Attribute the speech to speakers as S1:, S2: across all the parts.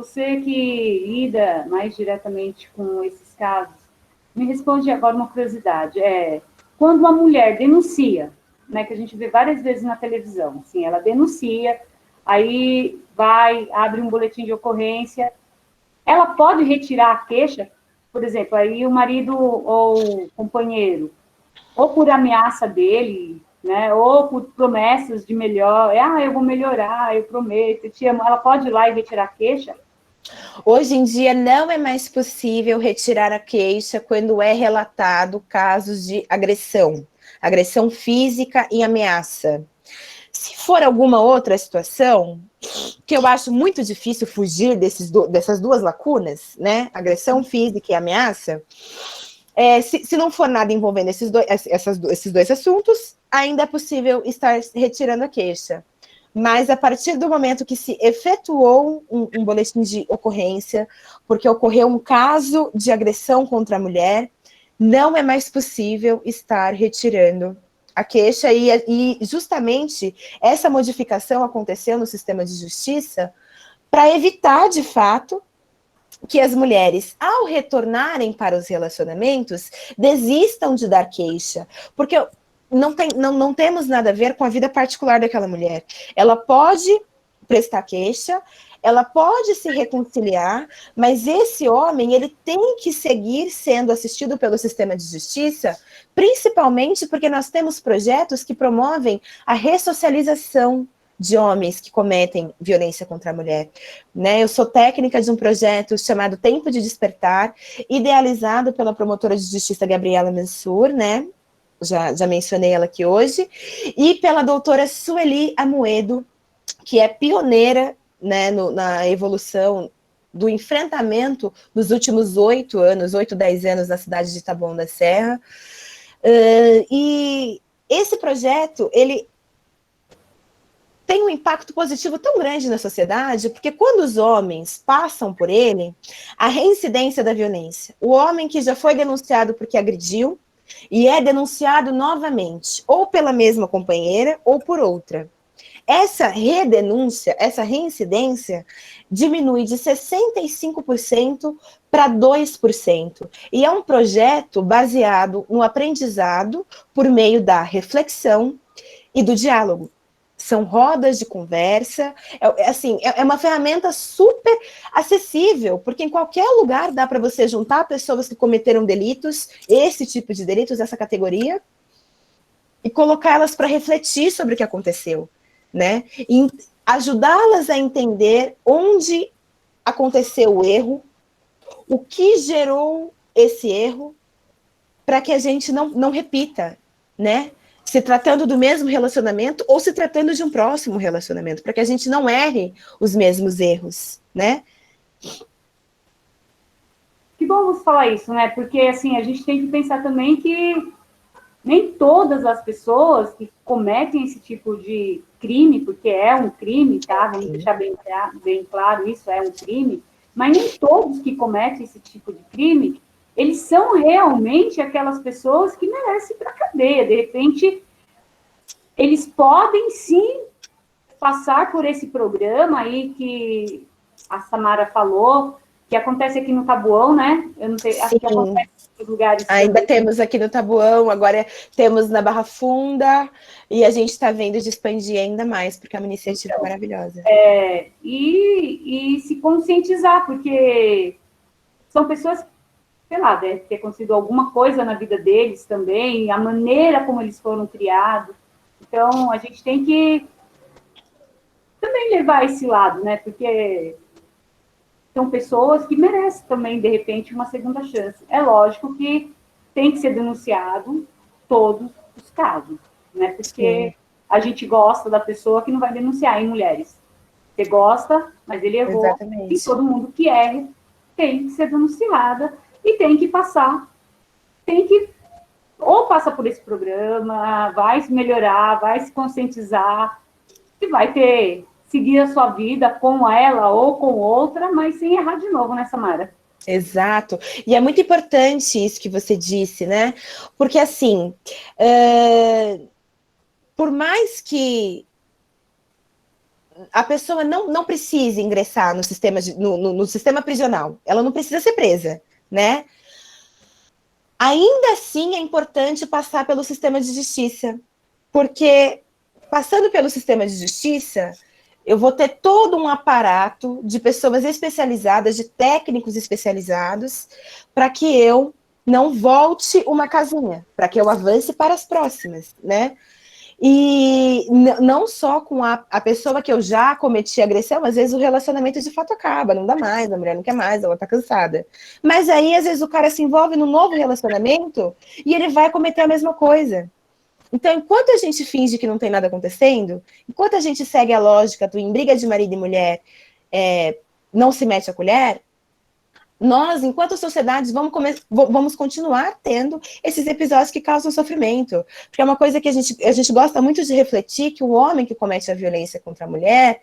S1: você que lida mais diretamente com esses casos, me responde agora uma curiosidade. Quando uma mulher denuncia, né, que a gente vê várias vezes na televisão, assim, ela denuncia, aí vai, abre um boletim de ocorrência, ela pode retirar a queixa, por exemplo, aí o marido ou o companheiro, ou por ameaça dele, né, ou por promessas de melhor, eu vou melhorar, eu prometo, eu te amo, ela pode ir lá e retirar a queixa?
S2: Hoje em dia não é mais possível retirar a queixa quando é relatado casos de agressão física e ameaça. Se for alguma outra situação, que eu acho muito difícil fugir dessas duas lacunas, né? Agressão física e ameaça, se não for nada envolvendo esses dois assuntos, ainda é possível estar retirando a queixa. Mas a partir do momento que se efetuou um boletim de ocorrência, porque ocorreu um caso de agressão contra a mulher, não é mais possível estar retirando a queixa, e justamente essa modificação aconteceu no sistema de justiça para evitar, de fato, que as mulheres, ao retornarem para os relacionamentos, desistam de dar queixa, porque não temos nada a ver com a vida particular daquela mulher. Ela pode prestar queixa, ela pode se reconciliar, mas esse homem, ele tem que seguir sendo assistido pelo sistema de justiça, principalmente porque nós temos projetos que promovem a ressocialização de homens que cometem violência contra a mulher. Né? Eu sou técnica de um projeto chamado Tempo de Despertar, idealizado pela promotora de justiça Gabriela Mansur, né? Já mencionei ela aqui hoje, e pela doutora Sueli Amoedo, que é pioneira, né, na evolução do enfrentamento nos últimos 8, 10 anos na cidade de Taboão da Serra. E esse projeto, ele tem um impacto positivo tão grande na sociedade, porque quando os homens passam por ele, a reincidência da violência, o homem que já foi denunciado porque agrediu, e é denunciado novamente, ou pela mesma companheira, ou por outra. Essa redenúncia, essa reincidência, diminui de 65% para 2%. E é um projeto baseado no aprendizado por meio da reflexão e do diálogo. São rodas de conversa, é uma ferramenta super acessível, porque em qualquer lugar dá para você juntar pessoas que cometeram delitos, esse tipo de delitos, essa categoria, e colocá-las para refletir sobre o que aconteceu, né? E ajudá-las a entender onde aconteceu o erro, o que gerou esse erro, para que a gente não repita, né? Se tratando do mesmo relacionamento ou se tratando de um próximo relacionamento, para que a gente não erre os mesmos erros, né?
S1: Que bom você falar isso, né? Porque, assim, a gente tem que pensar também que nem todas as pessoas que cometem esse tipo de crime, porque é um crime, tá? Vamos deixar bem claro, isso é um crime, mas nem todos que cometem esse tipo de crime, eles são realmente aquelas pessoas que merecem ir para a cadeia. De repente, eles podem sim passar por esse programa aí que a Samara falou, que acontece aqui no Tabuão, né? Eu não sei, acho que acontece em outros lugares
S2: ainda
S1: também.
S2: temos aqui no Tabuão, agora temos na Barra Funda, e a gente está vendo de expandir ainda mais, porque é uma iniciativa maravilhosa.
S1: E se conscientizar, porque são pessoas, sei lá, deve ter acontecido alguma coisa na vida deles também, a maneira como eles foram criados. Então, a gente tem que também levar esse lado, né? Porque são pessoas que merecem também, de repente, uma segunda chance. É lógico que tem que ser denunciado todos os casos, né? Porque
S2: Sim,
S1: a gente gosta da pessoa que não vai denunciar, em mulheres. Você gosta, mas ele errou. E
S2: exatamente.
S1: todo mundo que erra tem que ser denunciada e tem que passar, tem que ou passa por esse programa, vai se melhorar, vai se conscientizar, e vai ter seguir a sua vida com ela ou com outra, mas sem errar de novo, né, Samara?
S2: Exato. E é muito importante isso que você disse, né? Porque, assim, por mais que a pessoa não precisa ingressar no sistema, no sistema prisional. Ela não precisa ser presa, né? Ainda assim, é importante passar pelo sistema de justiça, porque passando pelo sistema de justiça, eu vou ter todo um aparato de pessoas especializadas, de técnicos especializados, para que eu não volte uma casinha, para que eu avance para as próximas, né? E não só com a pessoa que eu já cometi agressão, às vezes o relacionamento de fato acaba, não dá mais, a mulher não quer mais, ela tá cansada. Mas aí, às vezes, o cara se envolve num novo relacionamento e ele vai cometer a mesma coisa. Então, enquanto a gente finge que não tem nada acontecendo, enquanto a gente segue a lógica do em briga de marido e mulher, não se mete a colher, nós, enquanto sociedades, vamos continuar tendo esses episódios que causam sofrimento. Porque é uma coisa que a gente gosta muito de refletir, que o homem que comete a violência contra a mulher,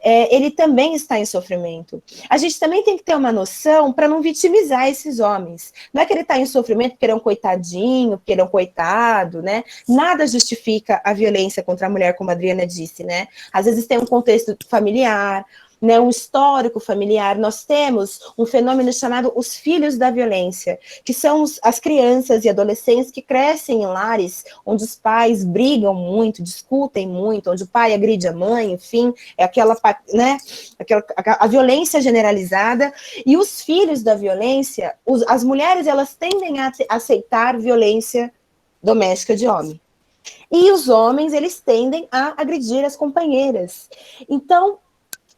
S2: ele também está em sofrimento. A gente também tem que ter uma noção para não vitimizar esses homens. Não é que ele está em sofrimento porque ele é um coitadinho, porque ele é um coitado, né? Nada justifica a violência contra a mulher, como a Adriana disse, né? Às vezes tem um contexto familiar, né, um histórico familiar. Nós temos um fenômeno chamado os filhos da violência, que são as crianças e adolescentes que crescem em lares onde os pais brigam muito, discutem muito, onde o pai agride a mãe, enfim, é aquela, né, a violência generalizada. E os filhos da violência, as mulheres, elas tendem a aceitar violência doméstica de homem. E os homens, eles tendem a agredir as companheiras. Então,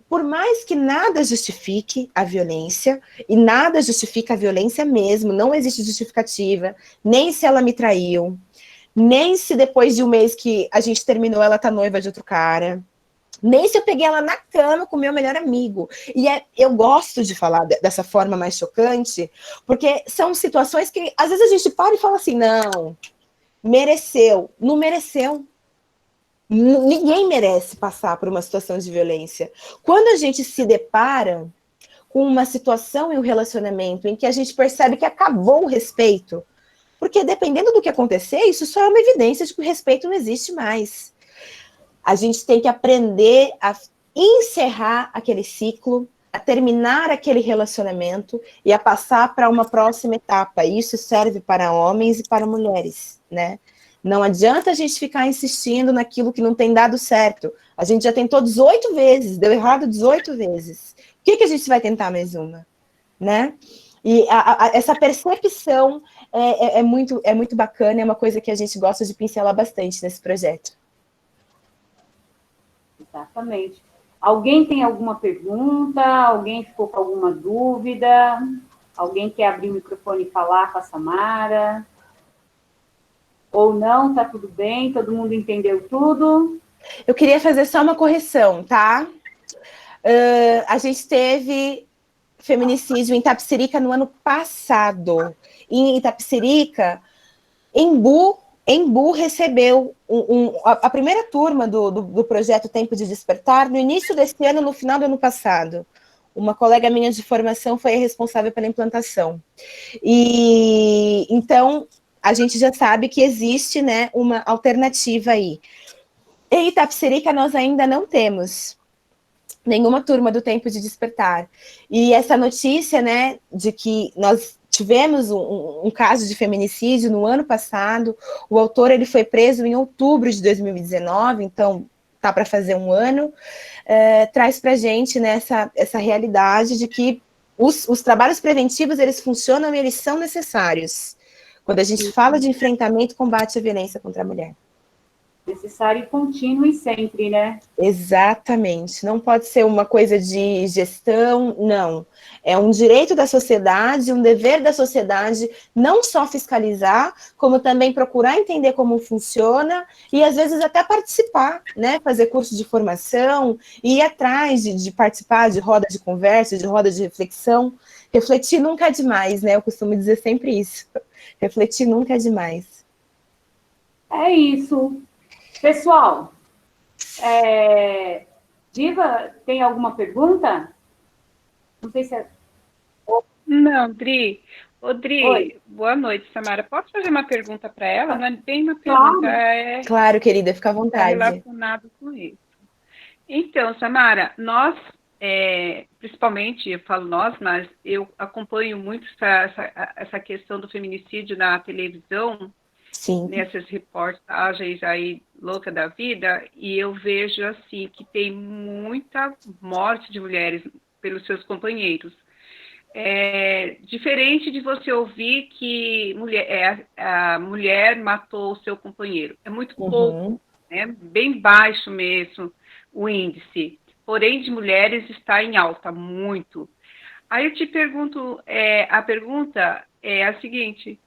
S2: por mais que nada justifique a violência, e nada justifica a violência mesmo, não existe justificativa, nem se ela me traiu, nem se depois de um mês que a gente terminou, ela tá noiva de outro cara, nem se eu peguei ela na cama com o meu melhor amigo. E eu gosto de falar dessa forma mais chocante, porque são situações que às vezes a gente para e fala assim, não, mereceu, não mereceu. Ninguém merece passar por uma situação de violência. Quando a gente se depara com uma situação em um relacionamento em que a gente percebe que acabou o respeito, porque dependendo do que acontecer, isso só é uma evidência de que o respeito não existe mais. A gente tem que aprender a encerrar aquele ciclo, a terminar aquele relacionamento e a passar para uma próxima etapa. Isso serve para homens e para mulheres, né? Não adianta a gente ficar insistindo naquilo que não tem dado certo. A gente já tentou 18 vezes, deu errado 18 vezes. Por que a gente vai tentar mais uma? Né? E essa percepção é muito bacana, é uma coisa que a gente gosta de pincelar bastante nesse projeto.
S1: Exatamente. Alguém tem alguma pergunta? Alguém ficou com alguma dúvida? Alguém quer abrir o microfone e falar com a Samara? Ou não, tá tudo bem, todo mundo entendeu tudo?
S2: Eu queria fazer só uma correção, tá? A gente teve feminicídio em Itapecerica no ano passado. Em Itapecerica, Embu recebeu a primeira turma do projeto Tempo de Despertar no início desse ano, no final do ano passado. Uma colega minha de formação foi a responsável pela implantação. E então a gente já sabe que existe, né, uma alternativa aí. Em Itapecerica nós ainda não temos nenhuma turma do Tempo de Despertar. E essa notícia, né, de que nós tivemos um caso de feminicídio no ano passado, o autor ele foi preso em outubro de 2019, então tá para fazer um ano, traz para a gente, né, essa realidade de que os trabalhos preventivos, eles funcionam e eles são necessários. Quando a gente fala de enfrentamento e combate à violência contra a mulher.
S1: Necessário e contínuo e sempre, né?
S2: Exatamente. Não pode ser uma coisa de gestão, não. É um direito da sociedade, um dever da sociedade, não só fiscalizar, como também procurar entender como funciona e, às vezes, até participar, né? Fazer curso de formação, ir atrás de participar de roda de conversa, de roda de reflexão. Refletir nunca é demais, né? Eu costumo dizer sempre isso. Refletir nunca é demais.
S1: É isso. Pessoal, Diva, tem alguma pergunta? Não sei se é...
S3: Não, Dri. Ô, Dri,
S1: Oi.
S3: Boa noite, Samara. Posso fazer uma pergunta para ela? Não é bem uma pergunta,
S2: Claro, querida, fica à vontade.
S3: relacionado com isso. Então, Samara, nós, principalmente, eu falo nós, mas eu acompanho muito essa questão do feminicídio na televisão,
S2: Sim.
S3: nessas reportagens aí louca da vida, e eu vejo assim que tem muita morte de mulheres pelos seus companheiros. Diferente de você ouvir que a mulher matou o seu companheiro. É muito pouco, né? Bem baixo mesmo o índice. Porém, de mulheres está em alta, muito. Aí eu te pergunto, a pergunta é a seguinte,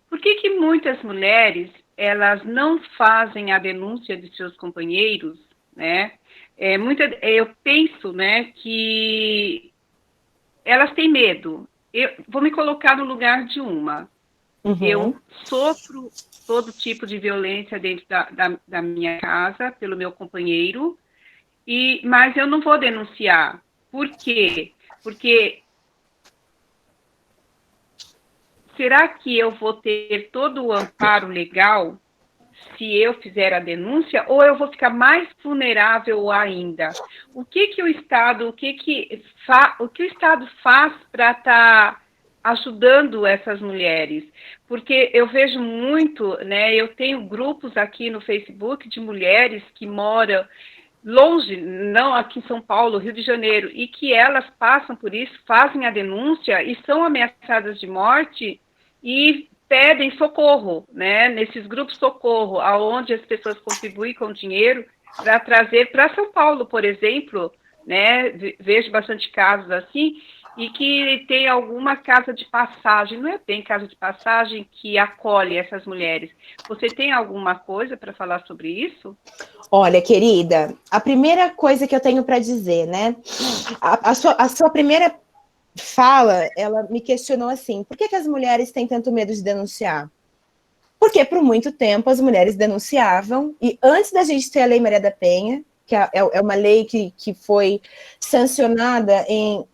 S3: por que muitas mulheres elas não fazem a denúncia de seus companheiros, né? Eu penso, né, que elas têm medo. Eu vou me colocar no lugar de uma. Eu sofro todo tipo de violência dentro da minha casa pelo meu companheiro, mas eu não vou denunciar. Por quê? Porque será que eu vou ter todo o amparo legal se eu fizer a denúncia, ou eu vou ficar mais vulnerável ainda? O que o Estado, o que o Estado faz para estar ajudando essas mulheres? Porque eu vejo muito, né? Eu tenho grupos aqui no Facebook de mulheres que moram longe, não aqui em São Paulo, Rio de Janeiro, e que elas passam por isso, fazem a denúncia e são ameaçadas de morte e pedem socorro, né? Nesses grupos socorro, aonde as pessoas contribuem com dinheiro para trazer para São Paulo, por exemplo, né? Vejo bastante casos assim, e que tem alguma casa de passagem, não é bem casa de passagem que acolhe essas mulheres. Você tem alguma coisa para falar sobre isso?
S2: Olha, querida, a primeira coisa que eu tenho para dizer, né? A sua primeira fala, ela me questionou assim: por que as mulheres têm tanto medo de denunciar? Porque por muito tempo as mulheres denunciavam, e antes da gente ter a Lei Maria da Penha, que é uma lei que foi sancionada em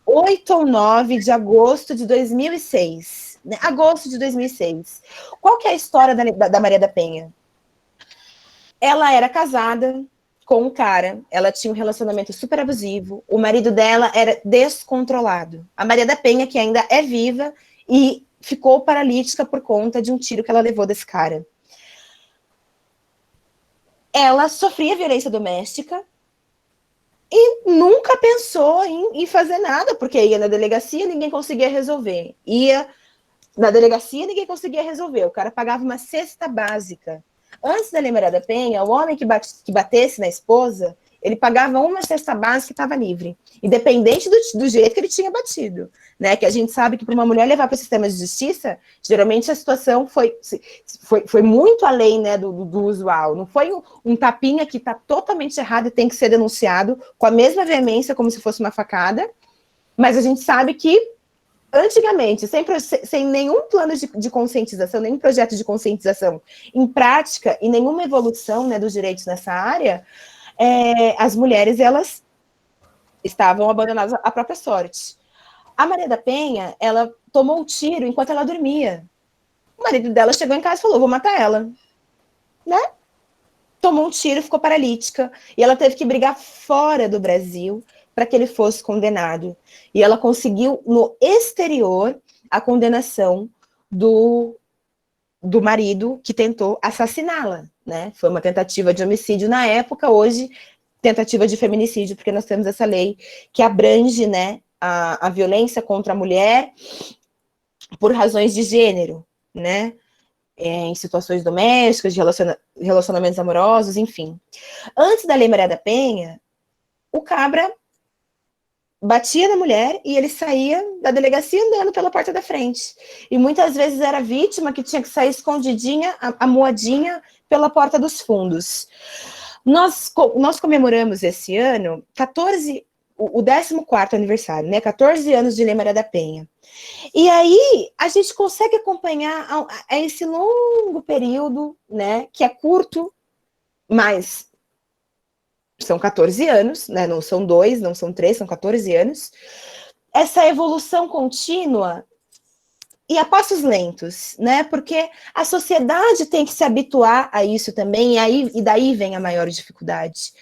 S2: 8 ou 9 de agosto de 2006, né? Agosto de 2006. Qual que é a história da Maria da Penha? Ela era casada com um cara, ela tinha um relacionamento super abusivo, o marido dela era descontrolado. A Maria da Penha, que ainda é viva e ficou paralítica por conta de um tiro que ela levou desse cara. Ela sofria violência doméstica e nunca pensou em fazer nada, porque ia na delegacia, ninguém conseguia resolver. Ia na delegacia, ninguém conseguia resolver. O cara pagava uma cesta básica. Antes da Lei Maria da Penha, o homem que batesse na esposa, ele pagava uma cesta básica e estava livre, independente do jeito que ele tinha batido, né? Que a gente sabe que para uma mulher levar para o sistema de justiça, geralmente a situação foi muito além, né, do usual. Não foi um tapinha que está totalmente errado e tem que ser denunciado com a mesma veemência como se fosse uma facada, mas a gente sabe que antigamente, sem nenhum plano de conscientização, nenhum projeto de conscientização em prática e nenhuma evolução, né, dos direitos nessa área, as mulheres, elas estavam abandonadas à própria sorte. A Maria da Penha, ela tomou um tiro enquanto ela dormia. O marido dela chegou em casa e falou: vou matar ela. Né? Tomou um tiro, ficou paralítica. E ela teve que brigar fora do Brasil para que ele fosse condenado. E ela conseguiu, no exterior, a condenação do marido que tentou assassiná-la, né? Foi uma tentativa de homicídio na época, hoje, tentativa de feminicídio, porque nós temos essa lei que abrange, né, a violência contra a mulher por razões de gênero, né? Em situações domésticas, de relacionamentos amorosos, enfim. Antes da Lei Maria da Penha, o cabra batia na mulher e ele saía da delegacia andando pela porta da frente. E muitas vezes era a vítima que tinha que sair escondidinha, amuadinha, pela porta dos fundos. Nós comemoramos esse ano o 14º aniversário, né? 14 anos de Lei Maria da Penha. E aí a gente consegue acompanhar a esse longo período, né? Que é curto, mas são 14 anos, né? Não são 2, não são 3, são 14 anos. Essa evolução contínua e a passos lentos, né? Porque a sociedade tem que se habituar a isso também, e daí vem a maior dificuldade.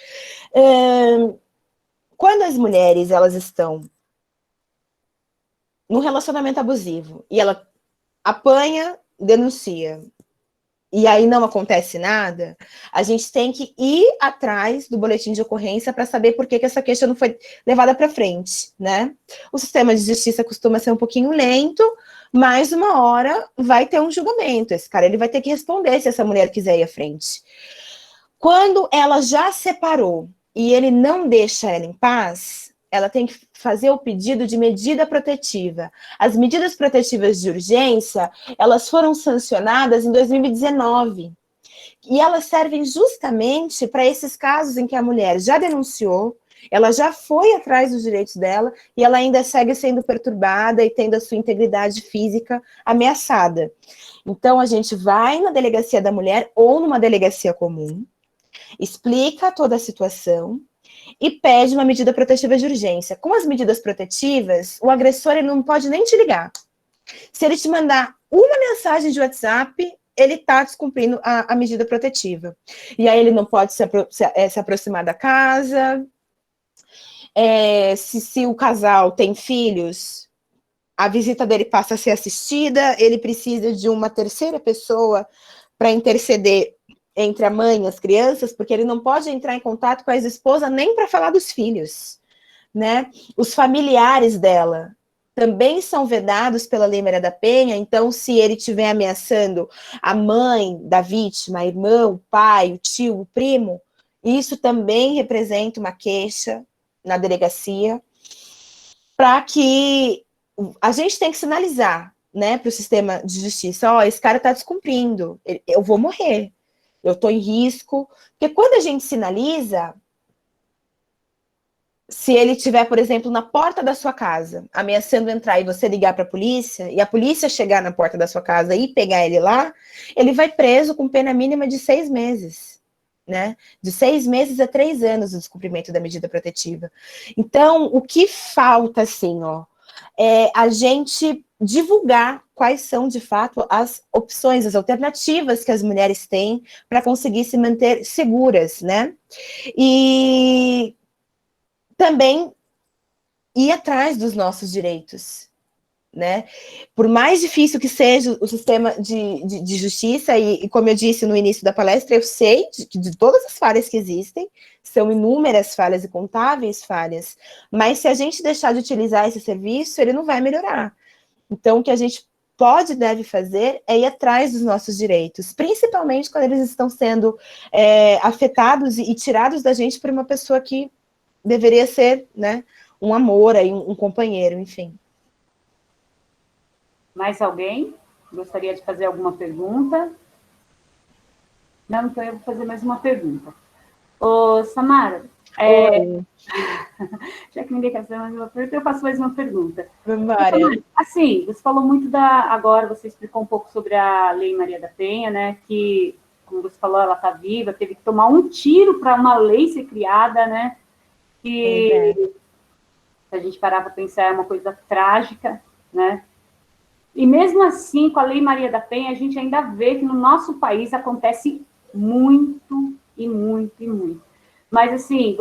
S2: Quando as mulheres elas estão num relacionamento abusivo e ela apanha, denuncia, e aí não acontece nada, a gente tem que ir atrás do boletim de ocorrência para saber por que essa queixa não foi levada para frente, né? O sistema de justiça costuma ser um pouquinho lento, mas uma hora vai ter um julgamento. Esse cara ele vai ter que responder se essa mulher quiser ir à frente. Quando ela já separou e ele não deixa ela em paz, ela tem que fazer o pedido de medida protetiva. As medidas protetivas de urgência, elas foram sancionadas em 2019. E elas servem justamente para esses casos em que a mulher já denunciou, ela já foi atrás dos direitos dela e ela ainda segue sendo perturbada e tendo a sua integridade física ameaçada. Então, a gente vai na delegacia da mulher ou numa delegacia comum, explica toda a situação e pede uma medida protetiva de urgência. Com as medidas protetivas, o agressor ele não pode nem te ligar. Se ele te mandar uma mensagem de WhatsApp, ele está descumprindo a medida protetiva. E aí ele não pode se aproximar da casa. Se o casal tem filhos, a visita dele passa a ser assistida, ele precisa de uma terceira pessoa para interceder entre a mãe e as crianças, porque ele não pode entrar em contato com a ex-esposa nem para falar dos filhos, né? Os familiares dela também são vedados pela Lei Maria da Penha, então se ele estiver ameaçando a mãe da vítima, a irmã, o pai, o tio, o primo, isso também representa uma queixa na delegacia, para que a gente tem que sinalizar, né, para o sistema de justiça, esse cara está descumprindo, eu vou morrer, eu estou em risco, porque quando a gente sinaliza, se ele estiver, por exemplo, na porta da sua casa, ameaçando entrar e você ligar para a polícia, e a polícia chegar na porta da sua casa e pegar ele lá, ele vai preso com pena mínima de 6 meses, né? De 6 meses a 3 anos o descumprimento da medida protetiva. Então, o que falta, assim, é a gente divulgar quais são, de fato, as opções, as alternativas que as mulheres têm para conseguir se manter seguras, né? E também ir atrás dos nossos direitos, né? Por mais difícil que seja o sistema de justiça, e como eu disse no início da palestra, eu sei de todas as falhas que existem, são inúmeras falhas e contáveis falhas, mas se a gente deixar de utilizar esse serviço, ele não vai melhorar. Então, o que a gente pode e deve fazer é ir atrás dos nossos direitos, principalmente quando eles estão sendo afetados e tirados da gente por uma pessoa que deveria ser, né, um amor, aí, um companheiro, enfim.
S1: Mais alguém gostaria de fazer alguma pergunta? Não, então eu vou fazer mais uma pergunta. Ô, Samara, já que ninguém quer fazer mais uma pergunta, eu faço mais uma pergunta. Assim, você falou muito agora você explicou um pouco sobre a Lei Maria da Penha, né, que, como você falou, ela está viva, teve que tomar um tiro para uma lei ser criada, né, que, se a gente parar para pensar, é uma coisa trágica, né? E mesmo assim, com a Lei Maria da Penha, a gente ainda vê que no nosso país acontece muito e muito e muito. Mas, assim,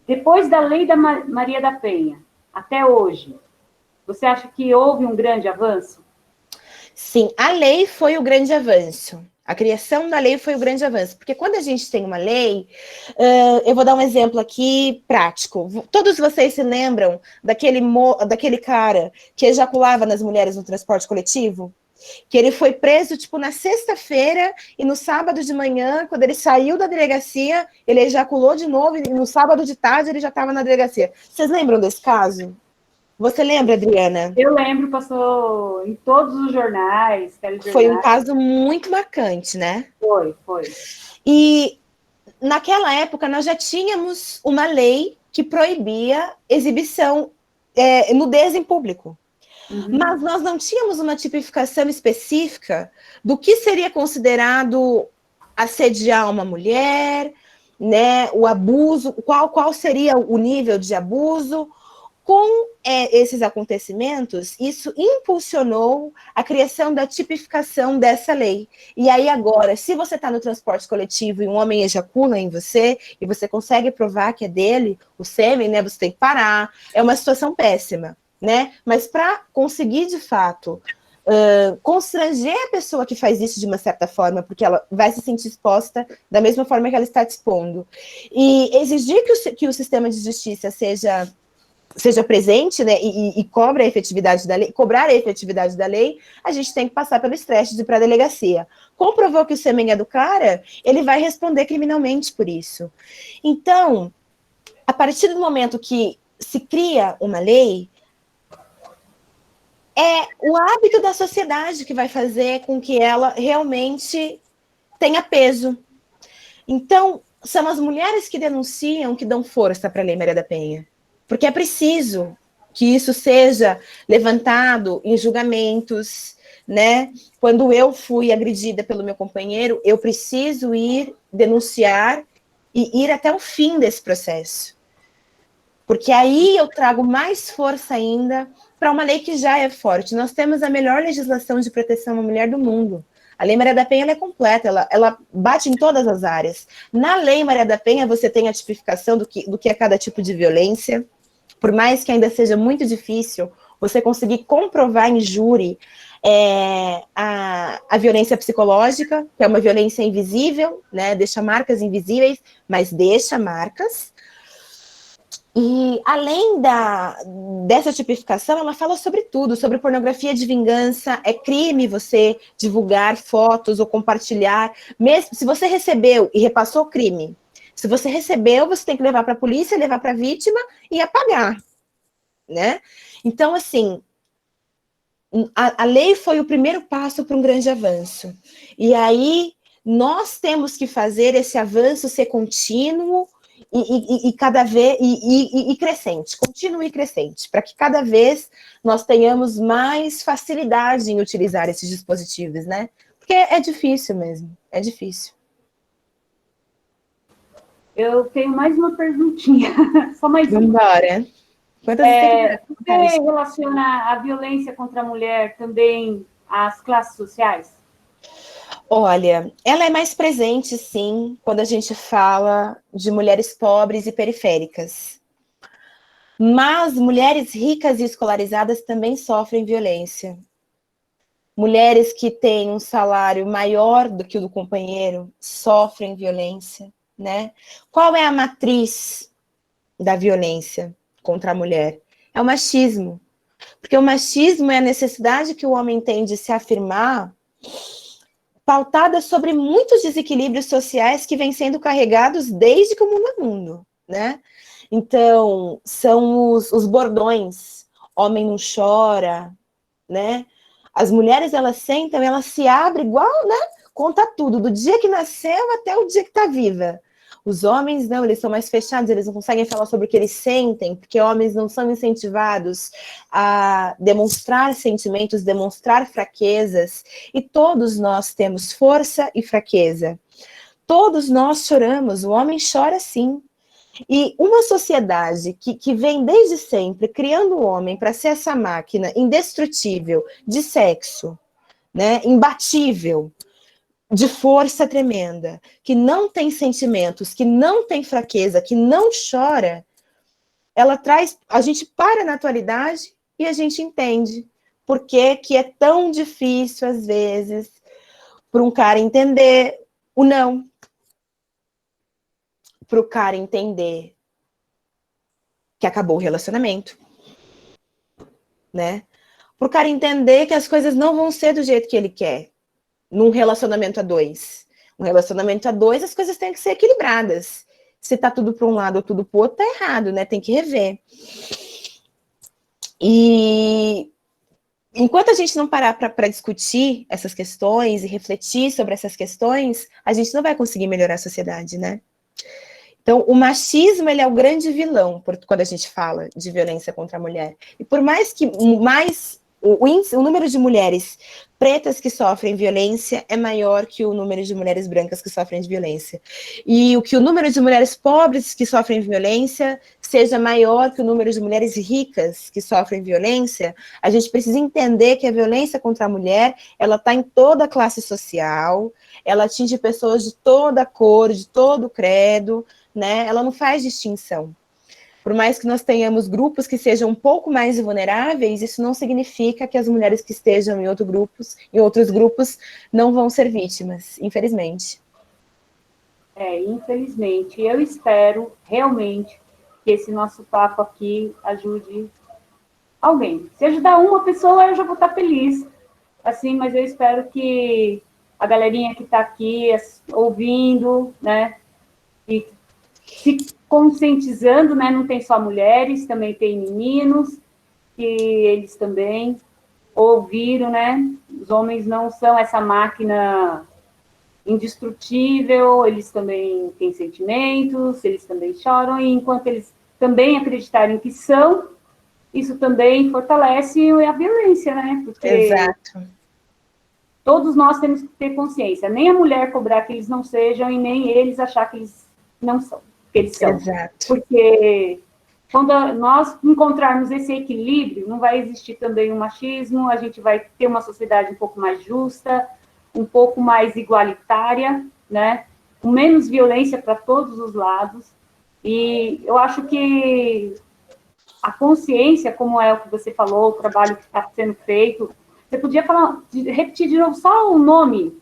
S1: depois da Lei da Maria da Penha, até hoje, você acha que houve um grande avanço?
S2: Sim, a lei foi o grande avanço. A criação da lei foi o grande avanço, porque quando a gente tem uma lei, eu vou dar um exemplo aqui prático. Todos vocês se lembram daquele cara que ejaculava nas mulheres no transporte coletivo? Que ele foi preso, tipo, na sexta-feira e no sábado de manhã, quando ele saiu da delegacia, ele ejaculou de novo e no sábado de tarde ele já estava na delegacia. Vocês lembram desse caso? Você lembra, Adriana?
S1: Eu lembro, passou em todos os jornais, telejornais.
S2: Foi um caso muito marcante, né?
S1: Foi.
S2: E naquela época nós já tínhamos uma lei que proibia exibição, nudez em público. Uhum. Mas nós não tínhamos uma tipificação específica do que seria considerado assediar uma mulher, né? O abuso, qual seria o nível de abuso, com esses acontecimentos, isso impulsionou a criação da tipificação dessa lei. E aí agora, se você está no transporte coletivo e um homem ejacula em você, e você consegue provar que é dele, o sêmen, né, você tem que parar, é uma situação péssima, né? Mas para conseguir, de fato, constranger a pessoa que faz isso de uma certa forma, porque ela vai se sentir exposta da mesma forma que ela está expondo, e exigir que o sistema de justiça seja presente, né, e cobrar a efetividade da lei, a gente tem que passar pelo estresse de ir para a delegacia. Comprovou que o sêmen é do cara, ele vai responder criminalmente por isso. Então, a partir do momento que se cria uma lei, é o hábito da sociedade que vai fazer com que ela realmente tenha peso. Então, são as mulheres que denunciam que dão força para a Lei Maria da Penha. Porque é preciso que isso seja levantado em julgamentos, né? Quando eu fui agredida pelo meu companheiro, eu preciso ir denunciar e ir até o fim desse processo. Porque aí eu trago mais força ainda para uma lei que já é forte. Nós temos a melhor legislação de proteção à mulher do mundo. A Lei Maria da Penha ela é completa, ela bate em todas as áreas. Na Lei Maria da Penha, você tem a tipificação do que é cada tipo de violência. Por mais que ainda seja muito difícil você conseguir comprovar em júri a violência psicológica, que é uma violência invisível, né? Deixa marcas invisíveis, mas deixa marcas. E além dessa tipificação, ela fala sobre tudo, sobre pornografia de vingança, é crime você divulgar fotos ou compartilhar, mesmo se você recebeu e repassou o crime. Se você recebeu, você tem que levar para a polícia, levar para a vítima e apagar, né? Então, assim, a lei foi o primeiro passo para um grande avanço. E aí, nós temos que fazer esse avanço ser contínuo, e cada vez e crescente, contínuo e crescente, para que cada vez nós tenhamos mais facilidade em utilizar esses dispositivos, né? Porque é difícil mesmo, é difícil.
S1: Eu tenho mais uma perguntinha, só mais uma.
S2: Vamos embora.
S1: Você relaciona a violência contra a mulher também às classes sociais?
S2: Olha, ela é mais presente, sim, quando a gente fala de mulheres pobres e periféricas. Mas mulheres ricas e escolarizadas também sofrem violência. Mulheres que têm um salário maior do que o do companheiro sofrem violência, né? Qual é a matriz da violência contra a mulher? É o machismo. Porque o machismo é a necessidade que o homem tem de se afirmar, pautada sobre muitos desequilíbrios sociais que vêm sendo carregados desde que o mundo é mundo, né? Então, são os bordões, homem não chora, né? As mulheres, elas sentam, elas se abrem igual, né? Conta tudo, do dia que nasceu até o dia que tá viva. Os homens, não, eles são mais fechados, eles não conseguem falar sobre o que eles sentem, porque homens não são incentivados a demonstrar sentimentos, demonstrar fraquezas, e todos nós temos força e fraqueza. Todos nós choramos, o homem chora sim. E uma sociedade que vem desde sempre criando o homem para ser essa máquina indestrutível de sexo, né, imbatível, de força tremenda, que não tem sentimentos, que não tem fraqueza, que não chora, ela traz, a gente para na atualidade e a gente entende por que é tão difícil, às vezes, para um cara entender o não, para o cara entender que acabou o relacionamento, né? Para o cara entender que as coisas não vão ser do jeito que ele quer, num relacionamento a dois. Um relacionamento a dois, as coisas têm que ser equilibradas. Se tá tudo para um lado ou tudo para o outro, tá errado, né? Tem que rever. E enquanto a gente não parar para discutir essas questões e refletir sobre essas questões, a gente não vai conseguir melhorar a sociedade, né? Então, o machismo, ele é o grande vilão quando a gente fala de violência contra a mulher. E por mais que o número de mulheres pretas que sofrem violência é maior que o número de mulheres brancas que sofrem de violência. E o número de mulheres pobres que sofrem violência seja maior que o número de mulheres ricas que sofrem violência, a gente precisa entender que a violência contra a mulher, ela está em toda a classe social, ela atinge pessoas de toda cor, de todo credo, né? Ela não faz distinção. Por mais que nós tenhamos grupos que sejam um pouco mais vulneráveis, isso não significa que as mulheres que estejam em outros grupos não vão ser vítimas, infelizmente.
S1: Infelizmente. Eu espero realmente que esse nosso papo aqui ajude alguém. Se ajudar uma pessoa, eu já vou estar feliz. Assim, mas eu espero que a galerinha que está aqui ouvindo, né, e se conscientizando, né, não tem só mulheres, também tem meninos, que eles também ouviram, né, os homens não são essa máquina indestrutível, eles também têm sentimentos, eles também choram, e enquanto eles também acreditarem que são, isso também fortalece a violência, né? Porque
S2: Exato.
S1: todos nós temos que ter consciência, nem a mulher cobrar que eles não sejam e nem eles achar que eles não são, que eles são.
S2: Exato.
S1: Porque quando nós encontrarmos esse equilíbrio, não vai existir também o machismo, a gente vai ter uma sociedade um pouco mais justa, um pouco mais igualitária, né? Com menos violência para todos os lados. E eu acho que a consciência, como é o que você falou, o trabalho que está sendo feito, você podia repetir de novo só o nome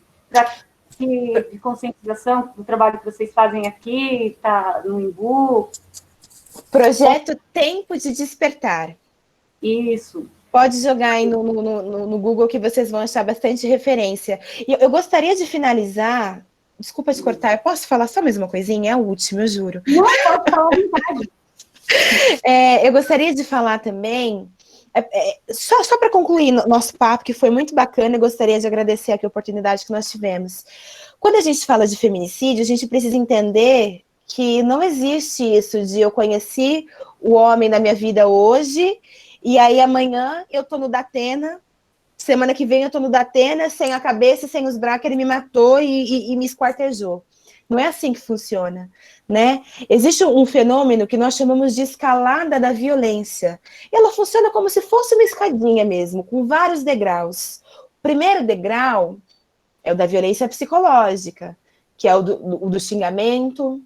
S1: de conscientização do trabalho que vocês fazem aqui, está no Imbu?
S2: Projeto Tempo de Despertar.
S1: Isso.
S2: Pode jogar aí no Google que vocês vão achar bastante referência. E eu gostaria de finalizar, desculpa te cortar, eu posso falar só mais uma coisinha? É a última, eu juro.
S1: Não, pode falar à vontade.
S2: Eu gostaria de falar também, só para concluir nosso papo, que foi muito bacana, eu gostaria de agradecer aqui a oportunidade que nós tivemos. Quando a gente fala de feminicídio, a gente precisa entender que não existe isso de eu conheci o homem da minha vida hoje, e aí amanhã eu tô no Datena, semana que vem eu tô no Datena, sem a cabeça, sem os braços, ele me matou e me esquartejou. Não é assim que funciona, né? Existe um fenômeno que nós chamamos de escalada da violência. E ela funciona como se fosse uma escadinha mesmo, com vários degraus. O primeiro degrau é o da violência psicológica, que é o do xingamento,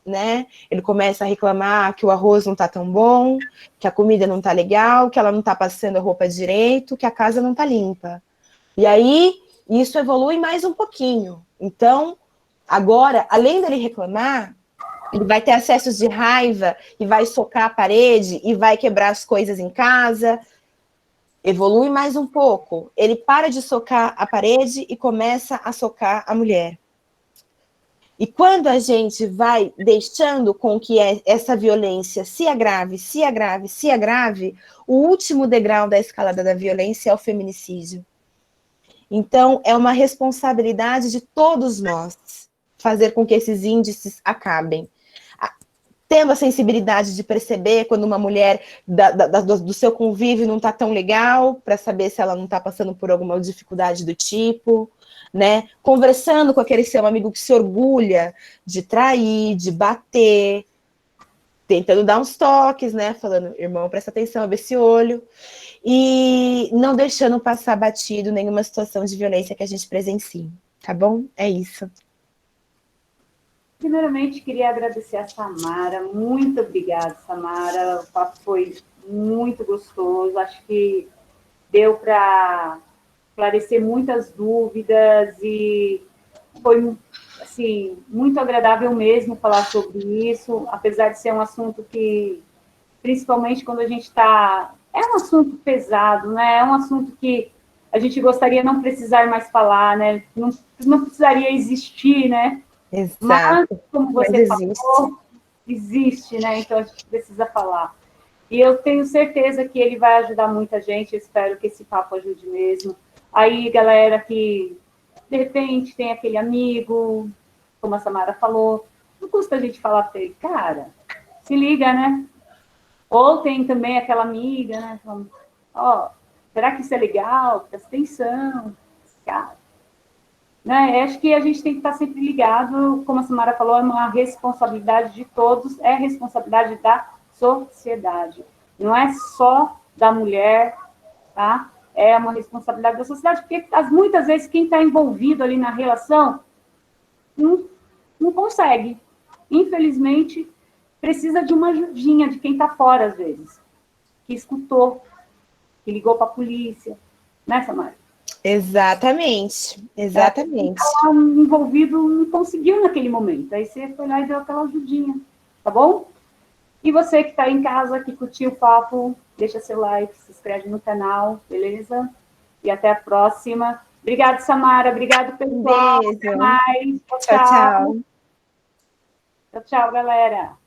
S2: né? Ele começa a reclamar que o arroz não tá tão bom, que a comida não tá legal, que ela não tá passando a roupa direito, que a casa não tá limpa. E aí, isso evolui mais um pouquinho. Então, agora, além dele reclamar, ele vai ter acessos de raiva e vai socar a parede e vai quebrar as coisas em casa. Evolui mais um pouco. Ele para de socar a parede e começa a socar a mulher. E quando a gente vai deixando com que essa violência se agrave, se agrave, se agrave, o último degrau da escalada da violência é o feminicídio. Então, é uma responsabilidade de todos nós fazer com que esses índices acabem. Tendo a sensibilidade de perceber quando uma mulher do seu convívio não está tão legal, para saber se ela não está passando por alguma dificuldade do tipo, né? Conversando com aquele seu amigo que se orgulha de trair, de bater, tentando dar uns toques, né? Falando, irmão, presta atenção, abre esse olho. E não deixando passar batido nenhuma situação de violência que a gente presencie, tá bom? É isso.
S1: Primeiramente, queria agradecer a Samara. Muito obrigada, Samara. O papo foi muito gostoso. Acho que deu para esclarecer muitas dúvidas e foi, assim, muito agradável mesmo falar sobre isso, apesar de ser um assunto que, principalmente quando a gente está... É um assunto pesado, né? É um assunto que a gente gostaria não precisar mais falar, né? Não precisaria existir, né?
S2: Exato.
S1: Mas, como você falou, existe, né? Então a gente precisa falar. E eu tenho certeza que ele vai ajudar muita gente. Eu espero que esse papo ajude mesmo. Aí, galera que, de repente, tem aquele amigo, como a Samara falou, não custa a gente falar para ele, cara, se liga, né? Ou tem também aquela amiga, né? Falando, ó, será que isso é legal? Presta atenção, cara. Né? Acho que a gente tem que estar sempre ligado, como a Samara falou, é uma responsabilidade de todos, é responsabilidade da sociedade. Não é só da mulher, tá? É uma responsabilidade da sociedade, porque muitas vezes quem está envolvido ali na relação não consegue. Infelizmente, precisa de uma ajudinha de quem está fora, às vezes, que escutou, que ligou para a polícia, né, Samara?
S2: Exatamente, exatamente.
S1: Quem envolvido não conseguiu naquele momento, aí você foi lá e deu aquela ajudinha, tá bom? E você que está em casa, que curtiu o papo, deixa seu like, se inscreve no canal, beleza? E até a próxima. Obrigada, Samara. Obrigado, pessoal.
S2: Beijo.
S1: Até mais.
S2: Tchau, tchau.
S1: Tchau, tchau, galera.